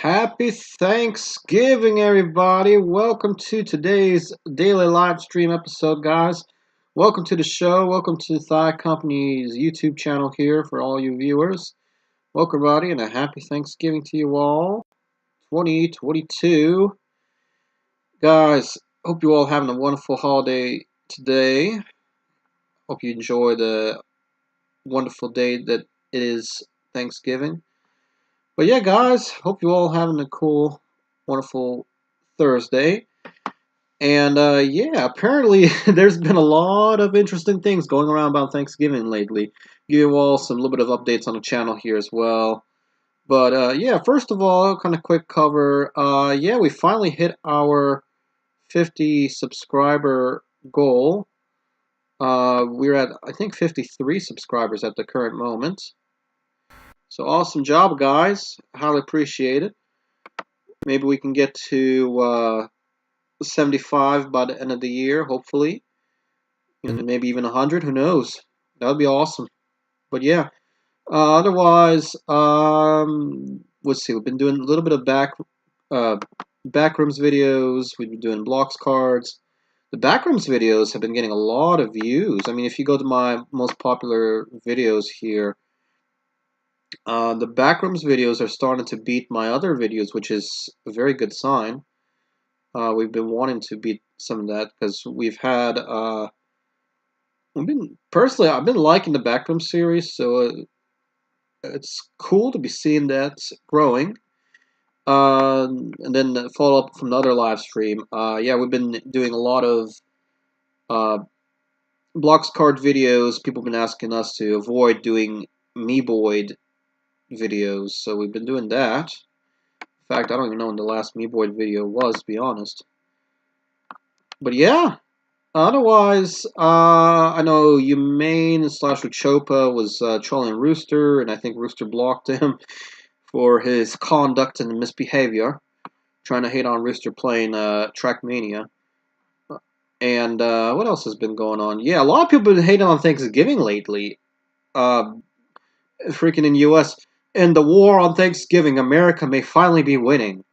Happy Thanksgiving, everybody. Welcome to today's daily live stream episode, guys. Welcome to the show. Welcome to Thigh Company's YouTube channel here for all you viewers. Welcome, everybody, and a happy Thanksgiving to you all. 2022. Guys, hope you all having a wonderful holiday today. Hope you enjoy the wonderful day that it is Thanksgiving. But yeah, guys, hope you all having a cool, wonderful Thursday. And yeah, apparently there's been a lot of interesting things going around about Thanksgiving lately. Give you all some little bit of updates on the channel here as well. But yeah, first of all, kind of quick cover. Yeah, we finally hit our 50 subscriber goal. We're at, I think, 53 subscribers at the current moment. So awesome job, guys. Highly appreciate it. Maybe we can get to 75 by the end of the year, hopefully. And maybe even 100, who knows? That would be awesome. But yeah, otherwise, let's see. We've been doing a little bit of backrooms videos. We've been doing blocks cards. The backrooms videos have been getting a lot of views. I mean, if you go to my most popular videos here, the backrooms videos are starting to beat my other videos, which is a very good sign. We've been wanting to beat some of that because we've had. I've been liking the Backroom series, so it's cool to be seeing that growing. And then the follow up from the other live stream. Yeah, we've been doing a lot of blocks card videos. People have been asking us to avoid doing Meeboid videos, so we've been doing that. In fact, I don't even know when the last Meeboid video was, to be honest. But yeah. Otherwise, I know Humane / Uchopa was trolling Rooster, and I think Rooster blocked him for his conduct and misbehavior, trying to hate on Rooster playing Trackmania. And what else has been going on? Yeah, a lot of people have been hating on Thanksgiving lately. Freaking in the U.S. In the war on Thanksgiving, America may finally be winning.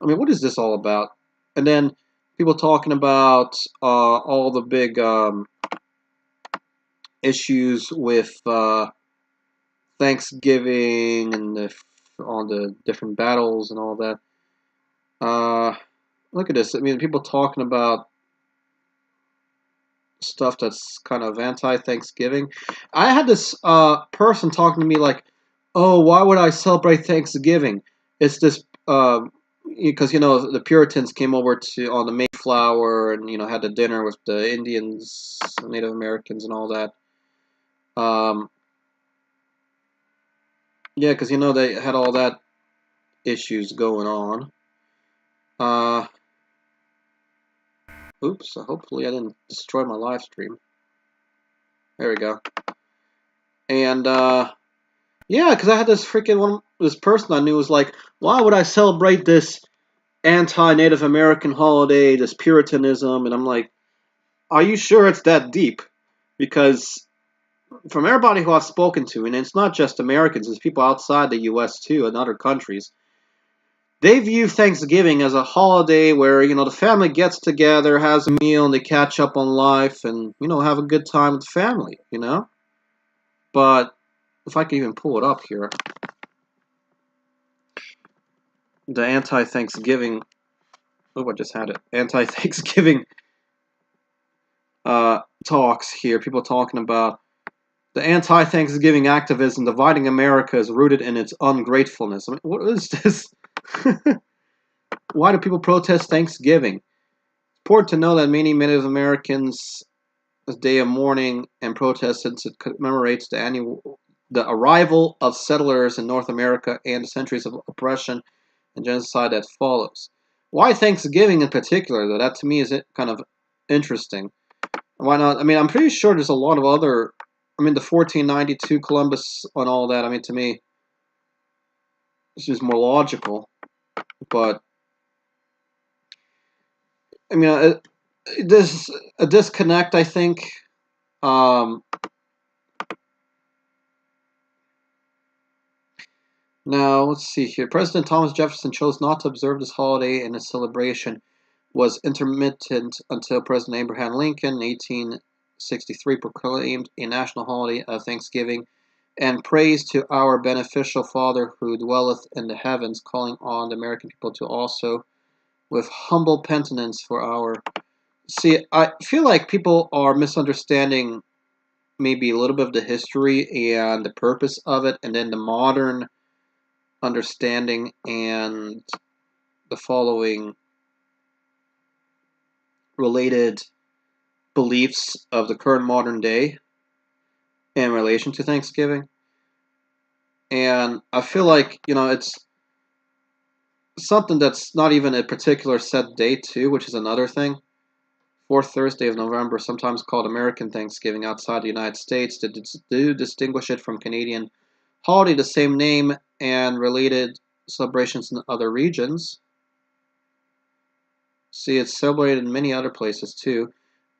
I mean, what is this all about? And then people talking about all the big issues with Thanksgiving and all the different battles and all that. Look at this. I mean, people talking about stuff that's kind of anti-Thanksgiving. I had this person talking to me like, "Oh, why would I celebrate Thanksgiving? It's this because the Puritans came over to on the Mayflower and had the dinner with the Indians, Native Americans, and all that." Yeah, because they had all that issues going on. Oops, hopefully I didn't destroy my live stream. There we go. And yeah, because I had this person I knew was like, why would I celebrate this anti-Native American holiday, this Puritanism? And I'm like, are you sure it's that deep? Because from everybody who I've spoken to, and it's not just Americans, it's people outside the U.S. too, and other countries, they view Thanksgiving as a holiday where, the family gets together, has a meal, and they catch up on life and, have a good time with the family, But if I can even pull it up here, the anti-Thanksgiving, I just had it, anti-Thanksgiving talks here, people talking about the anti-Thanksgiving activism dividing America is rooted in its ungratefulness. I mean, what is this? Why do people protest Thanksgiving? It's important to know that many Native Americans' day of mourning and protest since it commemorates the arrival of settlers in North America and the centuries of oppression and genocide that follows. Why Thanksgiving in particular, though? That to me is kind of interesting. Why not? I mean, I'm pretty sure there's a lot of other. I mean, the 1492 Columbus and all that. I mean, to me, it's just more logical. But I mean, there's a disconnect, I think. Now, let's see here. President Thomas Jefferson chose not to observe this holiday, and its celebration was intermittent until President Abraham Lincoln in 1863 proclaimed a national holiday of Thanksgiving and praise to our beneficial Father who dwelleth in the heavens, calling on the American people to also, with humble penitence for our. See, I feel like people are misunderstanding maybe a little bit of the history and the purpose of it, and then the modern understanding and the following related beliefs of the current modern day in relation to Thanksgiving. And I feel like, it's something that's not even a particular set date, too, which is another thing. Fourth Thursday of November, sometimes called American Thanksgiving outside the United States, to do distinguish it from Canadian holiday, the same name and related celebrations in other regions. See, it's celebrated in many other places too.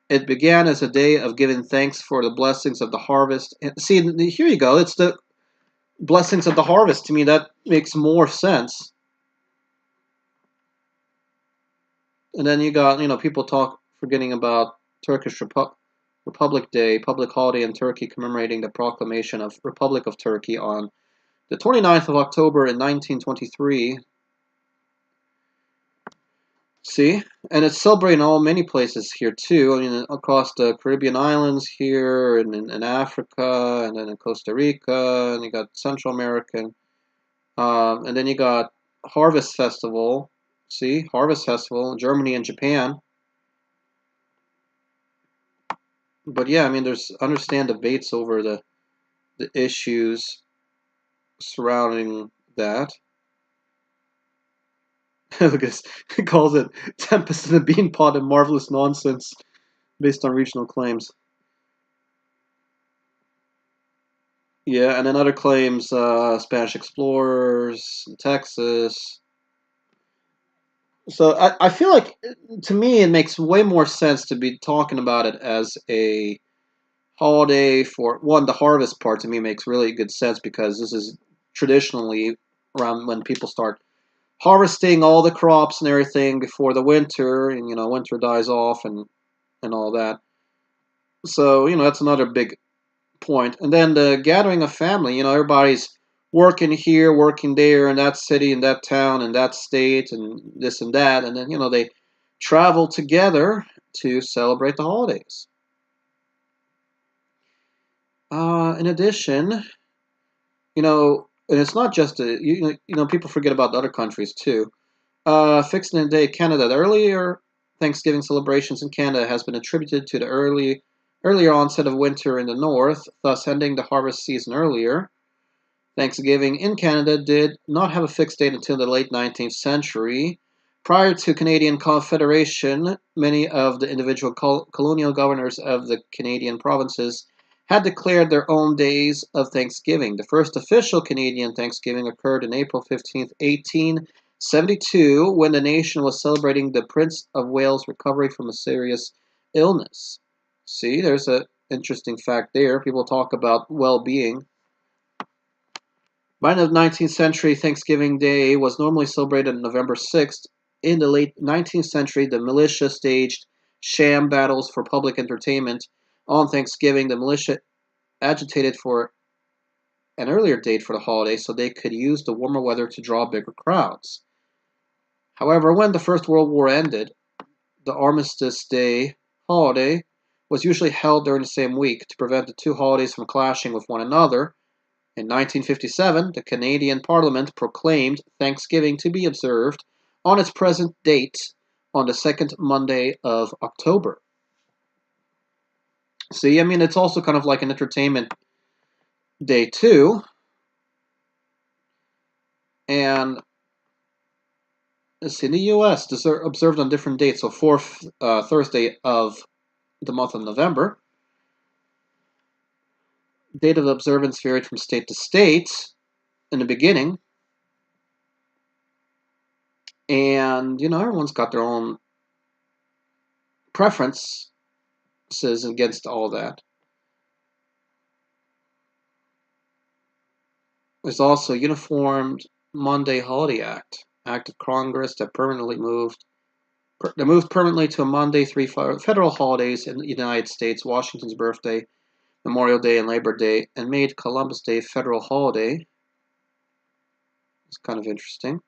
It began as a day of giving thanks for the blessings of the harvest. And see, here you go. It's the blessings of the harvest. To me, that makes more sense. And then you got, people forgetting about Turkish Republic Day, public holiday in Turkey commemorating the proclamation of Republic of Turkey on the 29th of October in 1923. See? And it's celebrated in many places here too. I mean, across the Caribbean islands here, and in Africa, and then in Costa Rica, and you got Central American. And then you got Harvest Festival. See? Harvest Festival in Germany and Japan. But yeah, I mean, there's understand debates over the issues surrounding that. Because he calls it Tempest in the Bean Pot and marvelous nonsense based on regional claims. Yeah, and then other claims, Spanish explorers, Texas. So I feel like, to me, it makes way more sense to be talking about it as a holiday for, one, the harvest part to me makes really good sense because this is traditionally around when people start harvesting all the crops and everything before the winter, and winter dies off and all that. So that's another big point. And then the gathering of family. Everybody's working here, working there, in that city, in that town, in that state, and this and that, and then they travel together to celebrate the holidays. In addition, and it's not just people forget about the other countries too. Fixing the day, Canada. The earlier Thanksgiving celebrations in Canada has been attributed to the earlier onset of winter in the north, thus ending the harvest season earlier. Thanksgiving in Canada did not have a fixed date until the late 19th century. Prior to Canadian Confederation, many of the individual colonial governors of the Canadian provinces had declared their own days of Thanksgiving. The first official Canadian Thanksgiving occurred on April 15, 1872, when the nation was celebrating the Prince of Wales' recovery from a serious illness. See, there's an interesting fact there. People talk about well-being. By the 19th century, Thanksgiving Day was normally celebrated on November 6th. In the late 19th century, the militia staged sham battles for public entertainment. On Thanksgiving, the militia agitated for an earlier date for the holiday so they could use the warmer weather to draw bigger crowds. However, when the First World War ended, the Armistice Day holiday was usually held during the same week to prevent the two holidays from clashing with one another. In 1957, the Canadian Parliament proclaimed Thanksgiving to be observed on its present date on the second Monday of October. See, I mean, it's also kind of like an entertainment day too. And let's see, in the U.S., these are observed on different dates. So fourth Thursday of the month of November. Date of observance varied from state to state in the beginning. And, everyone's got their own preferences against all that. There's also Uniformed Monday Holiday Act of Congress that moved permanently to a Monday 3 federal holidays in the United States: Washington's birthday, Memorial Day, and Labor Day, and made Columbus Day a federal holiday. It's kind of interesting.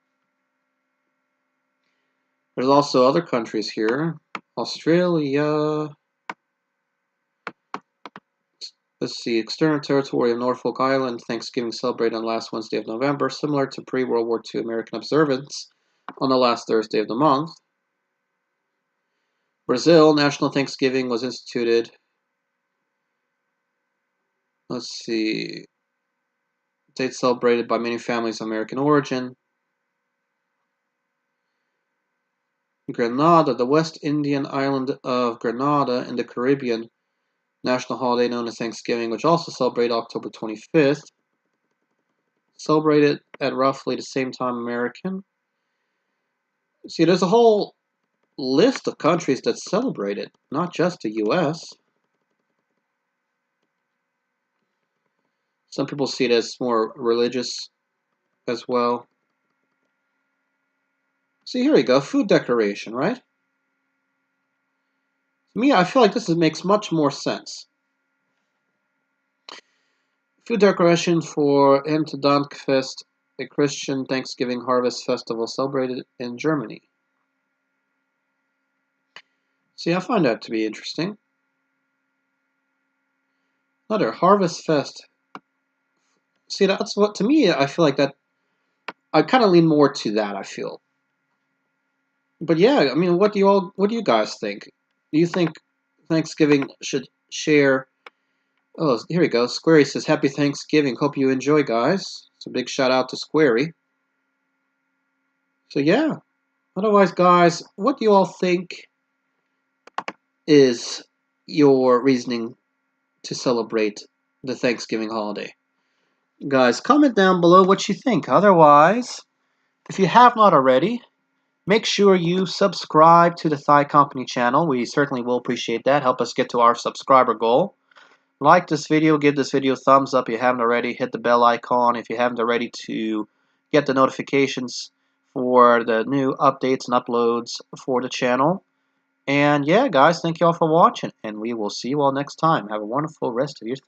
There's also other countries here. Australia. Let's see. External territory of Norfolk Island. Thanksgiving celebrated on the last Wednesday of November, similar to pre-World War II American observance on the last Thursday of the month. Brazil. National Thanksgiving was instituted. Let's see. Date celebrated by many families of American origin. Grenada, the West Indian island of Grenada in the Caribbean, national holiday known as Thanksgiving, which also celebrated October 25th. Celebrated at roughly the same time American. See, there's a whole list of countries that celebrate it, not just the US. Some people see it as more religious as well. See, here we go, food decoration, right? To me, I feel like this makes much more sense. Food decoration for Erntedankfest, a Christian Thanksgiving harvest festival celebrated in Germany. See, I find that to be interesting. Another Harvest Fest. See, that's what, to me, I feel like that, I kind of lean more to that, I feel. But yeah, I mean, what do you guys think? Do you think Thanksgiving should share? Oh, here we go. Squarey says, Happy Thanksgiving. Hope you enjoy, guys. So big shout out to Squarey. So yeah. Otherwise, guys, what do you all think is your reasoning to celebrate the Thanksgiving holiday? Guys, comment down below what you think. Otherwise, if you have not already, make sure you subscribe to the Thigh Company channel. We certainly will appreciate that. Help us get to our subscriber goal. Like this video, give this video a thumbs up if you haven't already. Hit the bell icon if you haven't already to get the notifications for the new updates and uploads for the channel. And yeah, guys, thank you all for watching, and we will see you all next time. Have a wonderful rest of your Thanksgiving.